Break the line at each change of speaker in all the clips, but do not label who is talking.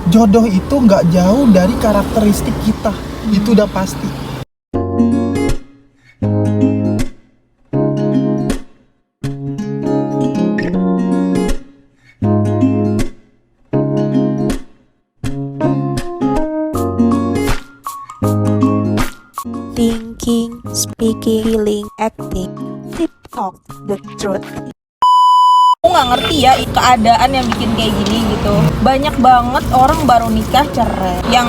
jodoh itu nggak jauh dari karakteristik kita. Itu udah pasti.
Thinking, speaking, feeling, acting, flip talk, the truth.
Aku nggak ngerti ya keadaan yang bikin kayak gini gitu. Banyak banget orang baru nikah cerai, yang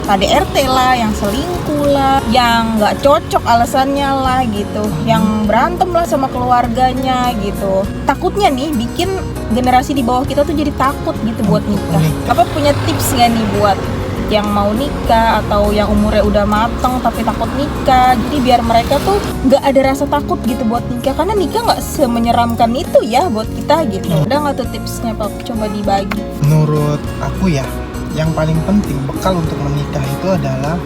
KDRT lah, yang selingkuh lah, yang nggak cocok alasannya lah gitu, yang berantem lah sama keluarganya gitu. Takutnya nih bikin generasi di bawah kita tuh jadi takut gitu buat nikah. Apa punya tips nggak nih buat yang mau nikah atau yang umurnya udah mateng tapi takut nikah, jadi biar mereka tuh nggak ada rasa takut gitu buat nikah, karena nikah nggak semenyeramkan itu ya buat kita gitu. Ada nggak tuh tipsnya Pak? Coba dibagi.
Menurut aku ya, yang paling penting bekal untuk menikah itu adalah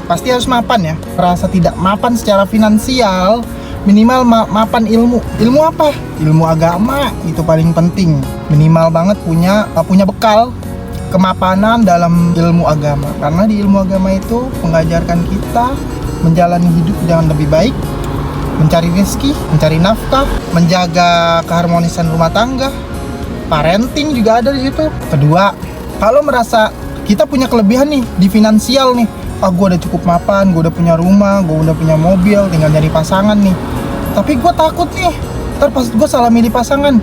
pasti harus mapan ya. Merasa tidak mapan secara finansial, minimal mapan ilmu. Ilmu apa? Ilmu agama itu paling penting. Minimal banget punya bekal kemapanan dalam ilmu agama, karena di ilmu agama itu mengajarkan kita menjalani hidup dengan lebih baik, mencari rezeki, mencari nafkah, menjaga keharmonisan rumah tangga, parenting juga ada di situ. Kedua, kalau merasa kita punya kelebihan nih di finansial nih, gue udah cukup mapan, gue udah punya rumah, gue udah punya mobil, tinggal nyari pasangan nih, tapi gue takut nih ntar pas gue salah milih pasangan.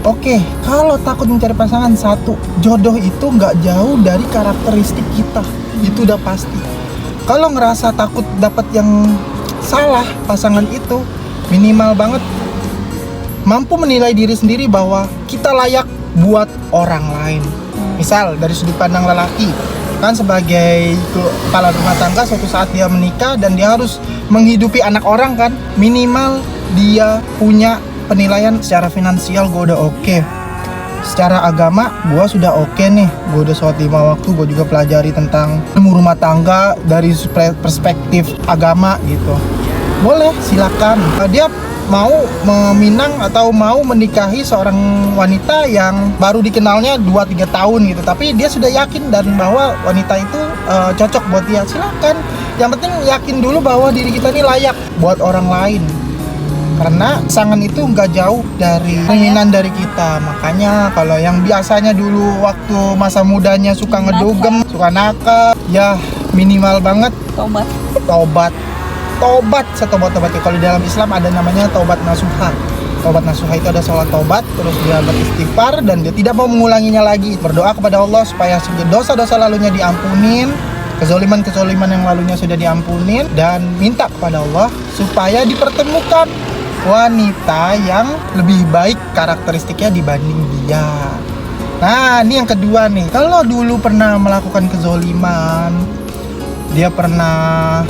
Oke, kalau takut mencari pasangan, satu, jodoh itu nggak jauh dari karakteristik kita. Itu udah pasti. Kalau ngerasa takut dapat yang salah pasangan itu, minimal banget mampu menilai diri sendiri bahwa kita layak buat orang lain. Misal dari sudut pandang lelaki, kan sebagai kepala rumah tangga, suatu saat dia menikah dan dia harus menghidupi anak orang kan, minimal dia punya penilaian secara finansial gue udah oke. Secara agama gue sudah oke nih, gue udah sholat 5 waktu, gue juga pelajari tentang ilmu rumah tangga dari perspektif agama gitu. Boleh, silakan. Dia mau meminang atau mau menikahi seorang wanita yang baru dikenalnya 2-3 tahun gitu, tapi dia sudah yakin dan bahwa wanita itu cocok buat dia, silakan. Yang penting yakin dulu bahwa diri kita ini layak buat orang lain. Karena pasangan itu nggak jauh dari keinginan dari kita. Makanya kalau yang biasanya dulu waktu masa mudanya suka ngedugem, suka nakal, ya minimal banget tobat setobat-tobatnya. Kalau di dalam Islam ada namanya taubat nasuha. Taubat nasuha itu ada sholat taubat, terus dia beristighfar dan dia tidak mau mengulanginya lagi. Berdoa kepada Allah supaya dosa-dosa lalunya diampunin, kezoliman yang lalunya sudah diampunin, dan minta kepada Allah supaya dipertemukan wanita yang lebih baik karakteristiknya dibanding dia. Nah, ini yang kedua nih. Kalau dulu pernah melakukan kezoliman, dia pernah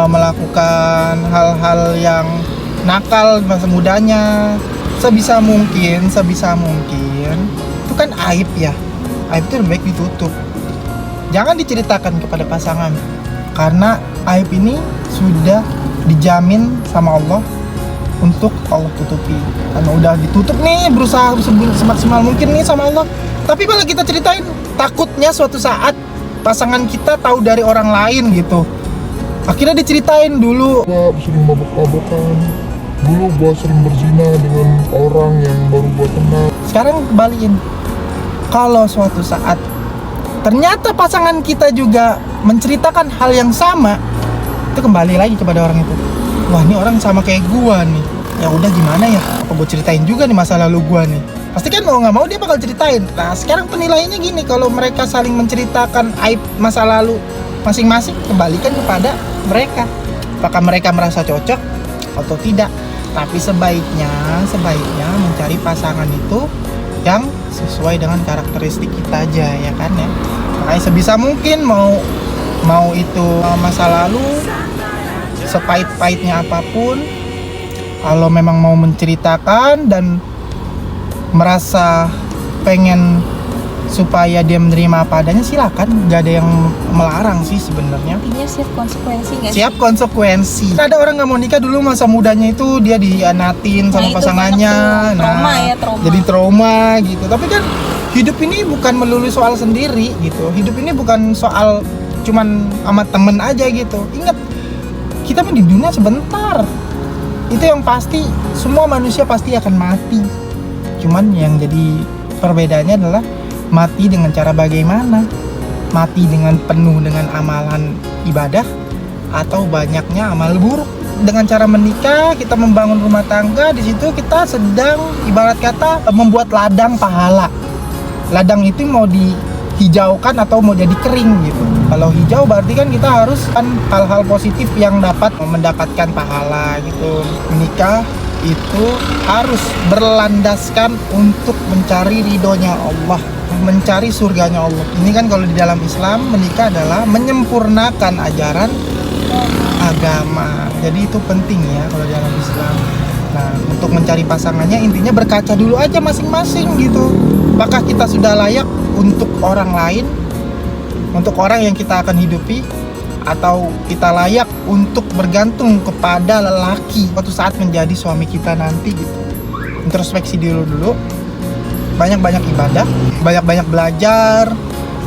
melakukan hal-hal yang nakal di masa mudanya, sebisa mungkin itu kan aib ya. Aib itu lebih baik ditutup. Jangan diceritakan kepada pasangan, karena aib ini sudah dijamin sama Allah untuk Allah tutupi. Karena udah ditutup nih, berusaha semaksimal mungkin nih sama Allah, tapi malah kita ceritain, takutnya suatu saat pasangan kita tahu dari orang lain gitu. Akhirnya diceritain dulu,
sering mabok-mabokan, dulu gua sering berzina dengan orang yang baru gua kenal.
Sekarang kembaliin, kalau suatu saat ternyata pasangan kita juga menceritakan hal yang sama, itu kembali lagi kepada orang itu. Wah, ini orang sama kayak gua nih. Ya udah, gimana ya? Apa gua ceritain juga nih masa lalu gua nih? Pasti kan mau nggak mau dia bakal ceritain. Nah, sekarang penilaiannya gini, kalau mereka saling menceritakan aib masa lalu masing-masing, kembalikan kepada mereka. Apakah mereka merasa cocok atau tidak? Tapi sebaiknya mencari pasangan itu yang sesuai dengan karakteristik kita aja, ya kan ya. Makanya sebisa mungkin mau itu masa lalu, sepahit-pahitnya apapun, kalau memang mau menceritakan dan merasa pengen supaya dia menerima apa adanya, silakan, nggak ada yang melarang sih sebenarnya.
Intinya siap konsekuensi nggak sih?
Siap konsekuensi. Ada orang nggak mau nikah dulu masa mudanya itu dia dianatin sama pasangannya,
trauma ya, trauma.
jadi trauma gitu. Tapi kan hidup ini bukan melulu soal sendiri gitu. Hidup ini bukan soal cuman sama temen aja gitu. Ingat, kita di dunia sebentar. Itu yang pasti, semua manusia pasti akan mati. Cuman yang jadi perbedaannya adalah mati dengan cara bagaimana. Mati dengan penuh dengan amalan ibadah atau banyaknya amal buruk. Dengan cara menikah, kita membangun rumah tangga, di situ kita sedang ibarat kata membuat ladang pahala. Ladang itu mau dihijaukan atau mau jadi kering gitu. Kalau hijau berarti kan kita harus kan hal-hal positif yang dapat mendapatkan pahala gitu. Menikah itu harus berlandaskan untuk mencari ridhonya Allah, mencari surganya Allah. Ini kan kalau di dalam Islam, menikah adalah menyempurnakan ajaran agama. Jadi itu penting ya kalau di dalam Islam. Nah, untuk mencari pasangannya intinya berkaca dulu aja masing-masing gitu. Apakah kita sudah layak untuk orang lain, untuk orang yang kita akan hidupi, atau kita layak untuk bergantung kepada lelaki suatu saat menjadi suami kita nanti gitu. Introspeksi dulu. Banyak-banyak ibadah, banyak-banyak belajar,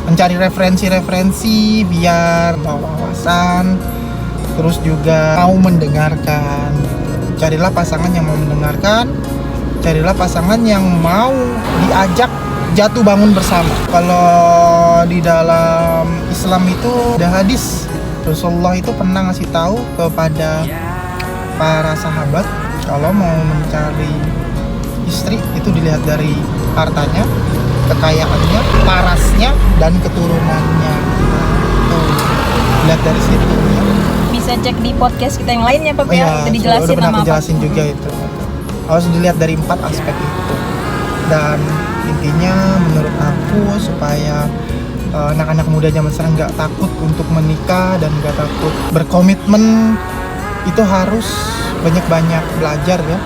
mencari referensi-referensi biar bawa wawasan, terus juga mau mendengarkan gitu. Carilah pasangan yang mau mendengarkan, carilah pasangan yang mau diajak jatuh bangun bersama. Kalau di dalam Islam itu ada hadis, Rasulullah itu pernah ngasih tahu kepada para sahabat kalau mau mencari istri itu dilihat dari hartanya, kekayaannya, parasnya, dan keturunannya. Tuh, lihat dari situ ya.
Bisa cek di podcast kita yang lainnya Pak
Iya,
ya, itu dijelasin
udah pernah
sama
aku jelasin
Pak.
juga itu. Harus dilihat dari 4 aspek itu. Dan intinya menurut aku supaya anak-anak muda zaman sekarang nggak takut untuk menikah dan nggak takut berkomitmen, itu harus banyak-banyak belajar ya.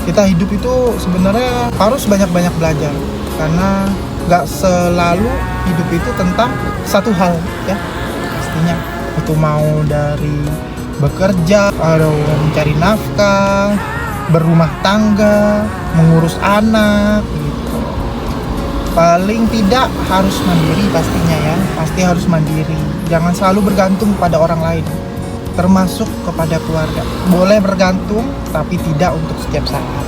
Kita hidup itu sebenarnya harus banyak-banyak belajar, karena nggak selalu hidup itu tentang satu hal ya. Pastinya itu mau dari bekerja, atau mencari nafkah, berumah tangga, mengurus anak gitu. Paling tidak harus mandiri pastinya ya, pasti harus mandiri. Jangan selalu bergantung pada orang lain, termasuk kepada keluarga. Boleh bergantung, tapi tidak untuk setiap saat.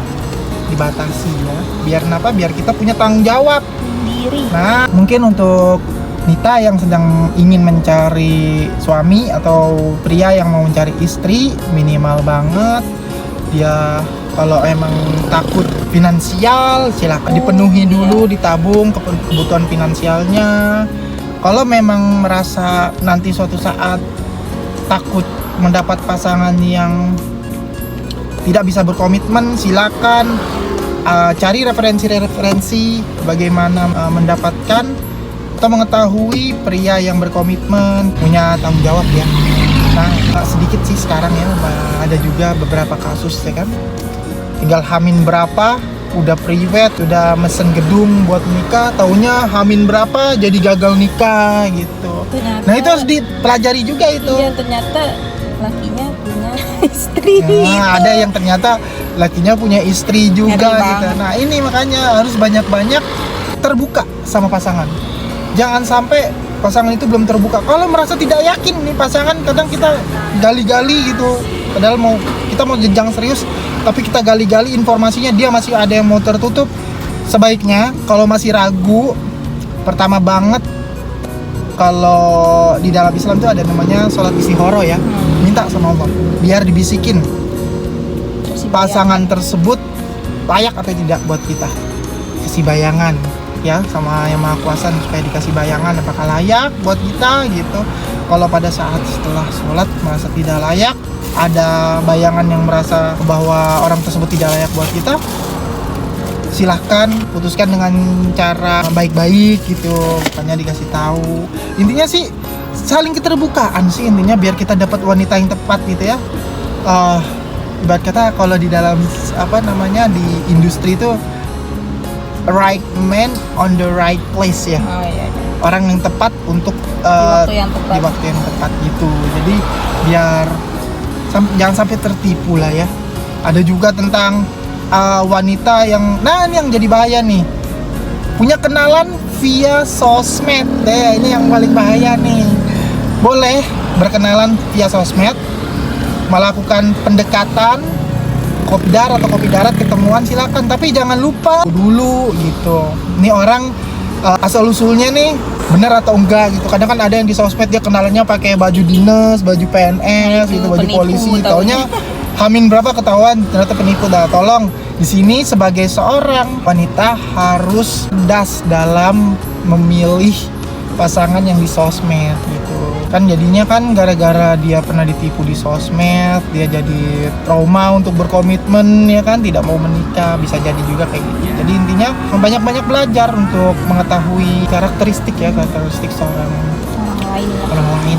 Dibatasi ya. Biar kenapa? Biar kita punya tanggung jawab
Diri.
Nah, mungkin untuk Nita yang sedang ingin mencari suami atau pria yang mau mencari istri, minimal banget dia kalau emang takut finansial, silakan dipenuhi dulu, ditabung kebutuhan finansialnya. Kalau memang merasa nanti suatu saat takut mendapat pasangan yang tidak bisa berkomitmen, silakan cari referensi-referensi bagaimana mendapatkan atau mengetahui pria yang berkomitmen, punya tanggung jawab ya. Nah, sedikit sih sekarang ya, ada juga beberapa kasus ya kan, tinggal hamin berapa udah priwet, udah mesen gedung buat nikah, taunya hamin berapa jadi gagal nikah gitu.
Ternyata,
Nah itu harus dipelajari juga itu.
Iya, ternyata lakinya punya istri.
Nah, ada yang ternyata lakinya punya istri juga
Ngeri
gitu.
banget.
Nah ini makanya harus banyak-banyak terbuka sama pasangan. Jangan sampai pasangan itu belum terbuka. Kalau merasa tidak yakin nih pasangan, kadang kita gali-gali gitu. Padahal kita mau jenjang serius, tapi kita gali-gali informasinya dia masih ada yang mau tertutup. Sebaiknya kalau masih ragu, pertama banget kalau di dalam Islam itu ada namanya sholat istihoro ya. Minta sama Allah biar dibisikin pasangan tersebut layak atau tidak buat kita. Kasih bayangan ya sama yang Maha Kuasa supaya dikasih bayangan apakah layak buat kita gitu. Kalau pada saat setelah sholat merasa tidak layak, ada bayangan yang merasa bahwa orang tersebut tidak layak buat kita, silahkan putuskan dengan cara baik-baik gitu, makanya dikasih tahu. Intinya sih saling keterbukaan sih intinya, biar kita dapat wanita yang tepat gitu ya. Ibarat kata kalau di dalam di industri itu right man on the right place ya.
Oh iya.
Orang yang tepat untuk
Di waktu yang tepat
gitu. Jadi biar jangan sampai tertipu lah ya. Ada juga tentang wanita yang ini yang jadi bahaya nih, punya kenalan via sosmed. Ini yang paling bahaya nih. Boleh berkenalan via sosmed, melakukan pendekatan kopi darat ketemuan silakan, tapi jangan lupa dulu gitu. Ini orang asal usulnya nih benar atau enggak gitu. Kadang kan ada yang di sosmed dia kenalannya pakai baju dinas, baju PNS gitu, baju
penipu,
polisi.
taunya.
Taunya Hamin berapa ketahuan ternyata penipu. Dah, tolong di sini sebagai seorang wanita harus cerdas dalam memilih pasangan yang di sosmed gitu. Kan jadinya kan gara-gara dia pernah ditipu di sosmed, dia jadi trauma untuk berkomitmen ya kan, tidak mau menikah, bisa jadi juga kayak gitu. Jadi intinya banyak-banyak belajar untuk mengetahui karakteristik seorang
Orang lain lah.
orang lain.